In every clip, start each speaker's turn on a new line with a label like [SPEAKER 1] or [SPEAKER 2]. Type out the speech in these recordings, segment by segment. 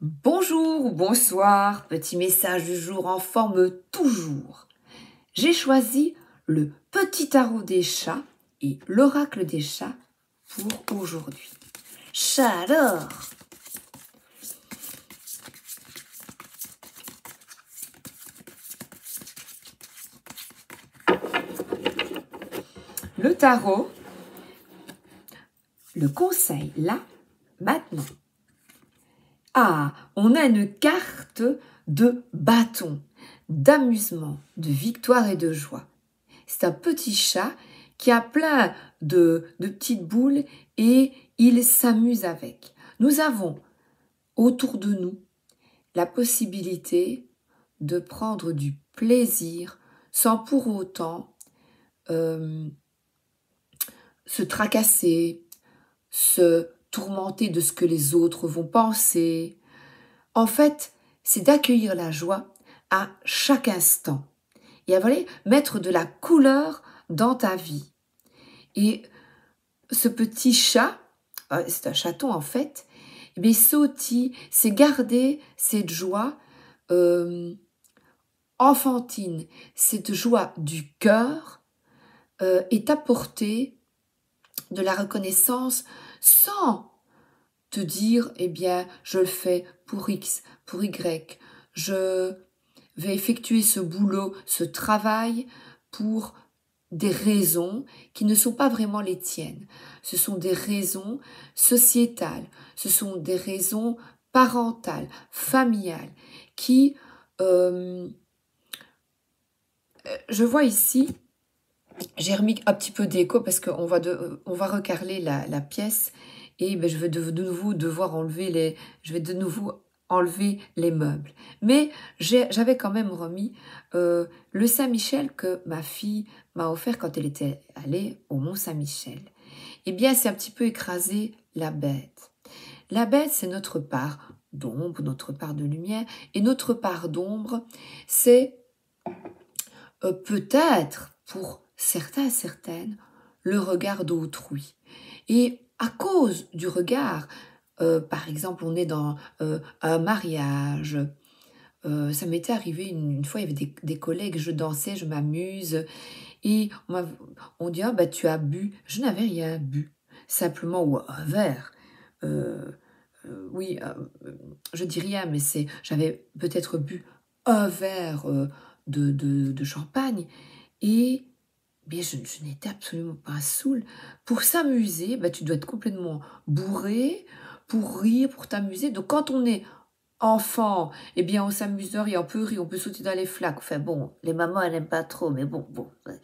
[SPEAKER 1] Bonjour ou bonsoir, petit message du jour en forme toujours. J'ai choisi le petit tarot des chats et l'oracle des chats pour aujourd'hui. Chat alors! Le tarot, le conseil là, maintenant. Ah, on a une carte de bâton, d'amusement, de victoire et de joie. C'est un petit chat qui a plein de petites boules et il s'amuse avec. Nous avons autour de nous la possibilité de prendre du plaisir sans pour autant se tracasser, se tourmenter de ce que les autres vont penser. En fait, c'est d'accueillir la joie à chaque instant et à mettre de la couleur dans ta vie. Et ce petit chat, c'est un chaton en fait, mais Sauti, c'est garder cette joie enfantine, cette joie du cœur et t'apporter de la reconnaissance sans te dire, eh bien, je le fais pour X, pour Y, je vais effectuer ce boulot, ce travail pour des raisons qui ne sont pas vraiment les tiennes. Ce sont des raisons sociétales, ce sont des raisons parentales, familiales, qui, je vois ici, j'ai remis un petit peu d'écho parce qu'on va, on va recarreler la pièce et ben, je vais de nouveau devoir enlever les meubles. Mais j'avais quand même remis le Saint-Michel que ma fille m'a offert quand elle était allée au Mont-Saint-Michel. Eh bien, c'est un petit peu écrasé la bête. La bête, c'est notre part d'ombre, notre part de lumière. Et notre part d'ombre, c'est peut-être, pour certains et certaines, le regard d'autrui. Et à cause du regard, par exemple, on est dans un mariage. Ça m'était arrivé une fois, il y avait des collègues, je dansais, je m'amuse, et on dit, ah bah tu as bu. Je n'avais rien bu, simplement, ou un verre. Oui, je dis rien, mais j'avais peut-être bu un verre de champagne, et bien, je n'étais absolument pas saoule. Pour s'amuser, bah, tu dois être complètement bourré, pour rire, pour t'amuser. Donc, quand on est enfant, eh bien, on s'amuse de rire, on peut rire, on peut sauter dans les flaques. Enfin bon, les mamans, elles n'aiment pas trop, mais bon, ouais.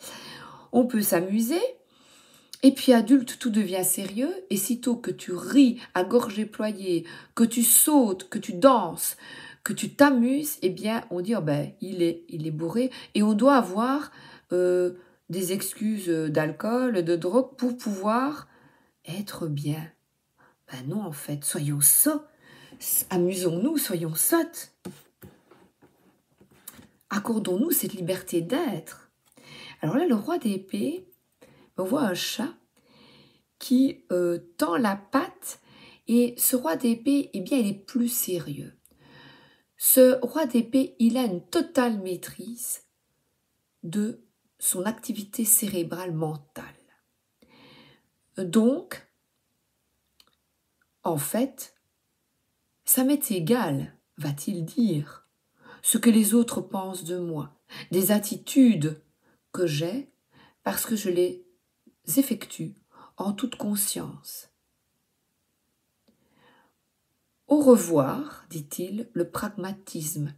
[SPEAKER 1] On peut s'amuser. Et puis, adulte, tout devient sérieux. Et sitôt que tu ris à gorge déployée, que tu sautes, que tu danses, que tu t'amuses, eh bien, on dit, oh ben, il est bourré. Et on doit avoir des excuses d'alcool, de drogue pour pouvoir être bien. Ben non, en fait, soyons sots, amusons-nous, soyons sottes. Accordons-nous cette liberté d'être. Alors là, le roi d'épée, on voit un chat qui tend la patte, et ce roi d'épée, eh bien, il est plus sérieux. Ce roi d'épée, il a une totale maîtrise de son activité cérébrale mentale. Donc, en fait, ça m'est égal, va-t-il dire, ce que les autres pensent de moi, des attitudes que j'ai, parce que je les effectue en toute conscience. Au revoir, dit-il, le pragmatisme.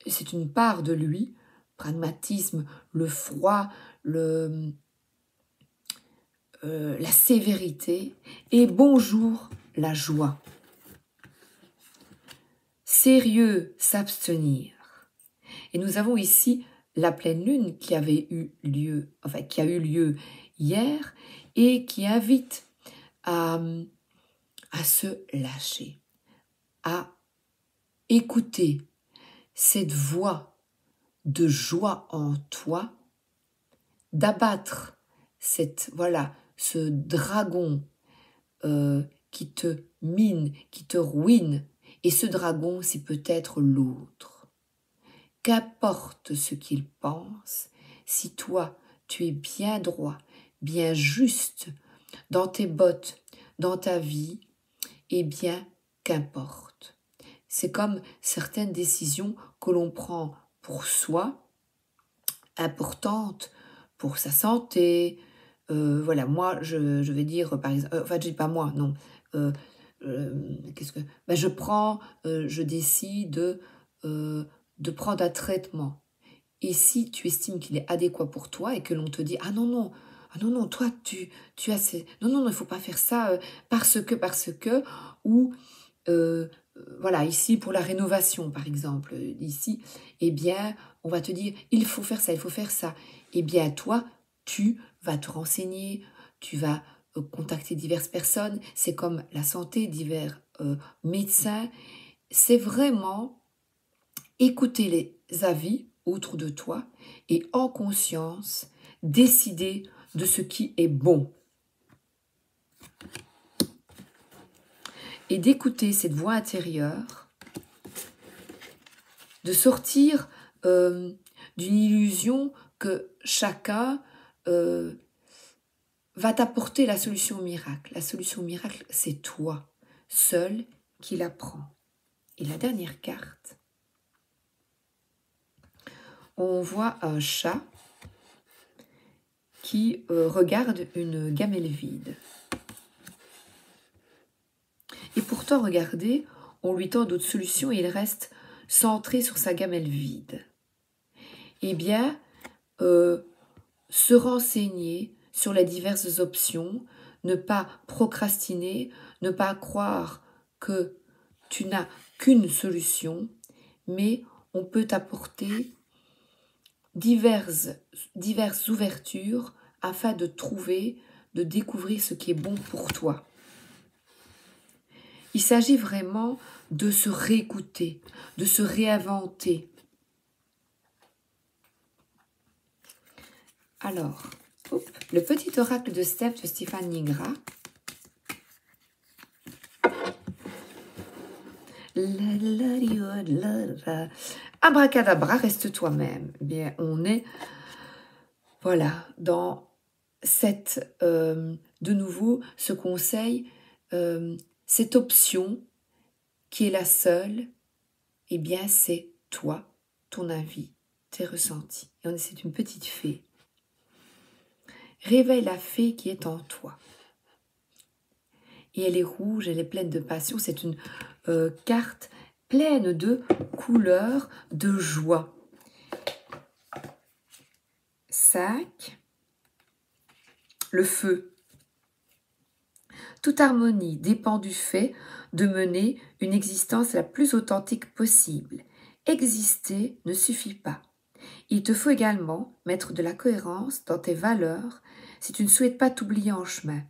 [SPEAKER 1] C'est une part de lui, pragmatisme, le froid, la sévérité, et bonjour, la joie. Sérieux, s'abstenir. Et nous avons ici la pleine lune qui avait eu lieu, enfin qui a eu lieu hier, et qui invite à se lâcher, à écouter cette voix de joie en toi, d'abattre ce dragon qui te mine qui te ruine, et ce dragon, c'est peut-être l'autre. Qu'importe ce qu'il pense, si toi, tu es bien droit, bien juste dans tes bottes, dans ta vie, eh bien, qu'importe. C'est comme certaines décisions que l'on prend pour soi, importantes pour sa santé. Voilà, moi, je vais dire, par exemple, enfin, je dis pas moi, non. Qu'est-ce que... Ben, je décide de prendre un traitement. Et si tu estimes qu'il est adéquat pour toi et que l'on te dit « Ah non, non, ah non, non, toi, tu as ces... Non, non, non, il ne faut pas faire ça parce que... » Ou, voilà, ici, pour la rénovation, par exemple, ici, eh bien, on va te dire « Il faut faire ça, il faut faire ça. » Eh bien, toi, tu vas te renseigner, tu vas contacter diverses personnes. C'est comme la santé, divers médecins. C'est vraiment écouter les avis autour de toi et en conscience décider de ce qui est bon. Et d'écouter cette voix intérieure, de sortir d'une illusion que chacun va t'apporter la solution miracle. La solution miracle, c'est toi, seul, qui la prends. Et la dernière carte, on voit un chat qui regarde une gamelle vide. Et pourtant, regardez, on lui tend d'autres solutions et il reste centré sur sa gamelle vide. Eh bien, se renseigner sur les diverses options, ne pas procrastiner, ne pas croire que tu n'as qu'une solution, mais on peut t'apporter diverses ouvertures afin de trouver, de découvrir ce qui est bon pour toi. Il s'agit vraiment de se réécouter, de se réinventer. Alors, le petit oracle de Steppe de Stéphane Nigra. Abracadabra, reste toi-même. Bien, on est, voilà, dans cette, de nouveau, ce conseil, cette option qui est la seule, eh bien, c'est toi, ton avis, tes ressentis. Et c'est une petite fée. Réveille la fée qui est en toi. Et elle est rouge, elle est pleine de passion. C'est une carte pleine de couleurs, de joie. 5. Le feu. Toute harmonie dépend du fait de mener une existence la plus authentique possible. Exister ne suffit pas. Il te faut également mettre de la cohérence dans tes valeurs si tu ne souhaites pas t'oublier en chemin.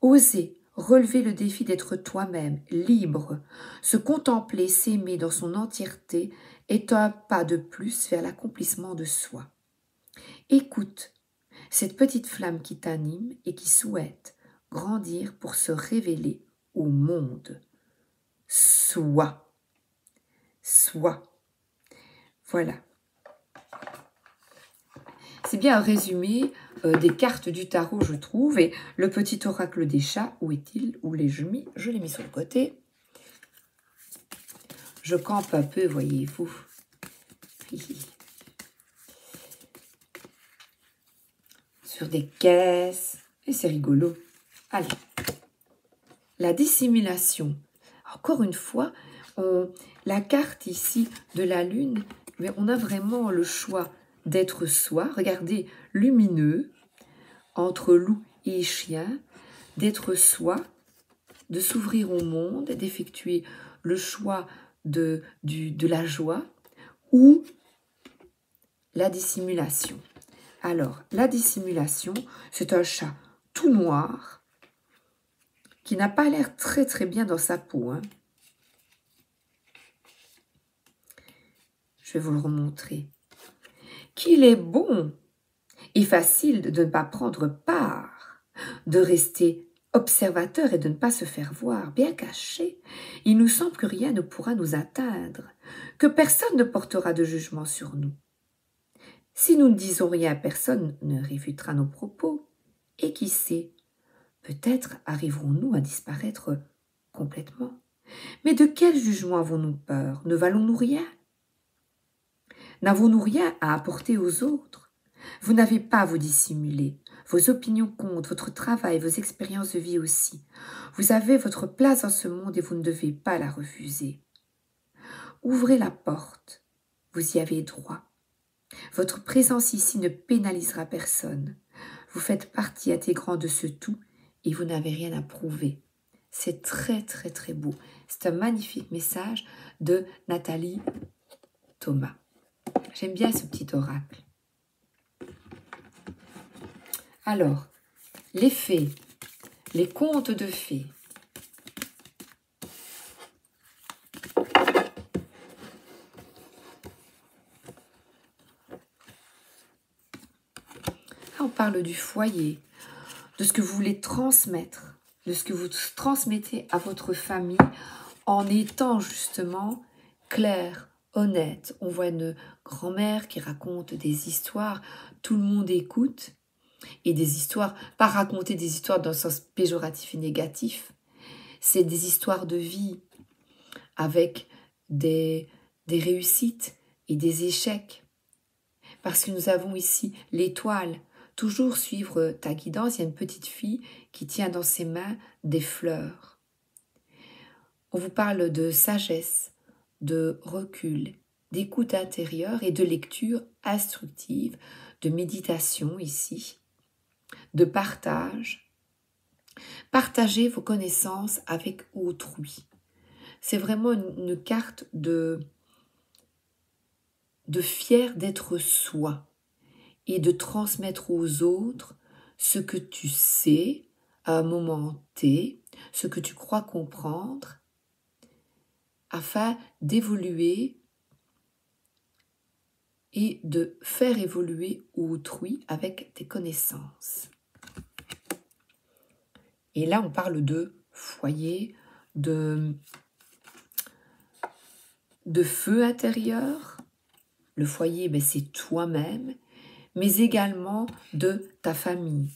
[SPEAKER 1] Oser relever le défi d'être toi-même, libre, se contempler, s'aimer dans son entièreté est un pas de plus vers l'accomplissement de soi. Écoute cette petite flamme qui t'anime et qui souhaite grandir pour se révéler au monde. Sois. Voilà. C'est bien un résumé des cartes du tarot, je trouve. Et le petit oracle des chats, où est-il? Où l'ai-je mis? Je l'ai mis sur le côté. Je campe un peu, voyez-vous. Sur des caisses. Et c'est rigolo. Allez. La dissimulation. Encore une fois, la carte ici de la lune, mais on a vraiment le choix d'être soi. Regardez, lumineux, entre loup et chien, d'être soi, de s'ouvrir au monde, d'effectuer le choix de la joie ou la dissimulation. Alors, la dissimulation, c'est un chat tout noir qui n'a pas l'air très très bien dans sa peau. Hein. Je vais vous le remontrer. Qu'il est bon et facile de ne pas prendre part, de rester observateur et de ne pas se faire voir, bien caché. Il nous semble que rien ne pourra nous atteindre, que personne ne portera de jugement sur nous. Si nous ne disons rien, personne ne réfutera nos propos. Et qui sait, peut-être arriverons-nous à disparaître complètement. Mais de quel jugement avons-nous peur? Ne valons-nous rien? N'avons-nous rien à apporter aux autres? Vous n'avez pas à vous dissimuler. Vos opinions comptent, votre travail, vos expériences de vie aussi. Vous avez votre place dans ce monde et vous ne devez pas la refuser. Ouvrez la porte, vous y avez droit. Votre présence ici ne pénalisera personne. Vous faites partie intégrante de ce tout et vous n'avez rien à prouver. C'est très très très beau. C'est un magnifique message de Nathalie Thomas. J'aime bien ce petit oracle. Alors, les fées, les contes de fées. Là, on parle du foyer, de ce que vous voulez transmettre, de ce que vous transmettez à votre famille en étant justement clair, honnête. On voit une grand-mère qui raconte des histoires, tout le monde écoute, et des histoires, pas raconter des histoires dans le sens péjoratif et négatif, c'est des histoires de vie avec des réussites et des échecs. Parce que nous avons ici l'étoile. Toujours suivre ta guidance, il y a une petite fille qui tient dans ses mains des fleurs. On vous parle de sagesse, de recul, d'écoute intérieure et de lecture instructive, de méditation ici, de partage. Partagez vos connaissances avec autrui. C'est vraiment une carte de fier d'être soi et de transmettre aux autres ce que tu sais à un moment T, ce que tu crois comprendre, afin d'évoluer et de faire évoluer autrui avec tes connaissances. Et là, on parle de foyer, de feu intérieur. Le foyer, ben, c'est toi-même, mais également de ta famille.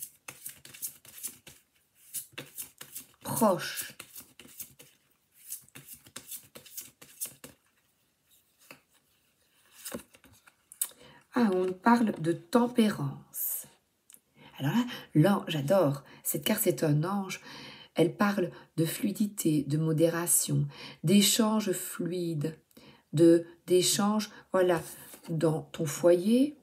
[SPEAKER 1] Proche. Ah, on parle de tempérance. Alors là, j'adore. Cette carte, c'est un ange. Elle parle de fluidité, de modération, d'échanges fluides, d'échanges, voilà, dans ton foyer,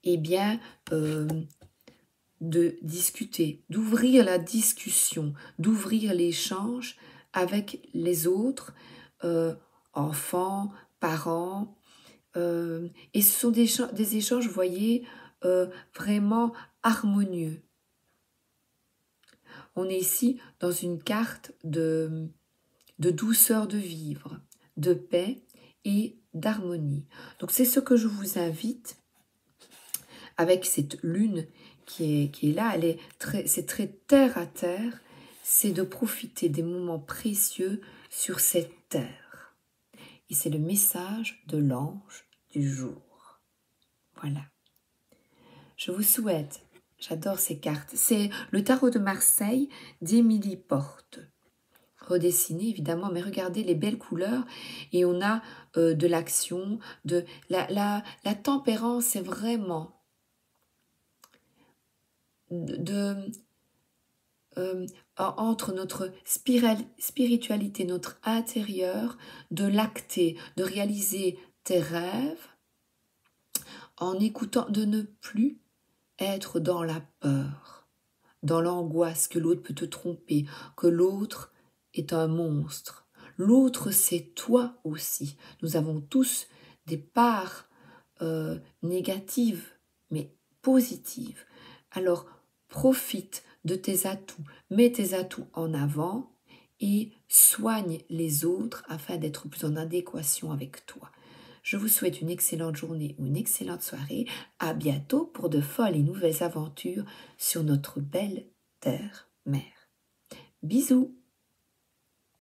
[SPEAKER 1] eh bien, de discuter, d'ouvrir la discussion, d'ouvrir l'échange avec les autres, enfants, parents, et ce sont des échanges, vous voyez, vraiment harmonieux. On est ici dans une carte de douceur de vivre, de paix et d'harmonie. Donc c'est ce que je vous invite avec cette lune qui est là, c'est très terre à terre, c'est de profiter des moments précieux sur cette terre. Et c'est le message de l'ange du jour. Voilà. Je vous souhaite, j'adore ces cartes, c'est le tarot de Marseille d'Émilie Porte. Redessiné évidemment, mais regardez les belles couleurs et on a de l'action, de la tempérance, c'est vraiment entre notre spiritualité, notre intérieur, de l'acter, de réaliser tes rêves en écoutant, de ne plus être dans la peur, dans l'angoisse que l'autre peut te tromper, que l'autre est un monstre. L'autre, c'est toi aussi. Nous avons tous des parts négatives, mais positives. Alors, profite de tes atouts, mets tes atouts en avant et soigne les autres afin d'être plus en adéquation avec toi. Je vous souhaite une excellente journée ou une excellente soirée. À bientôt pour de folles et nouvelles aventures sur notre belle terre mer. Bisous!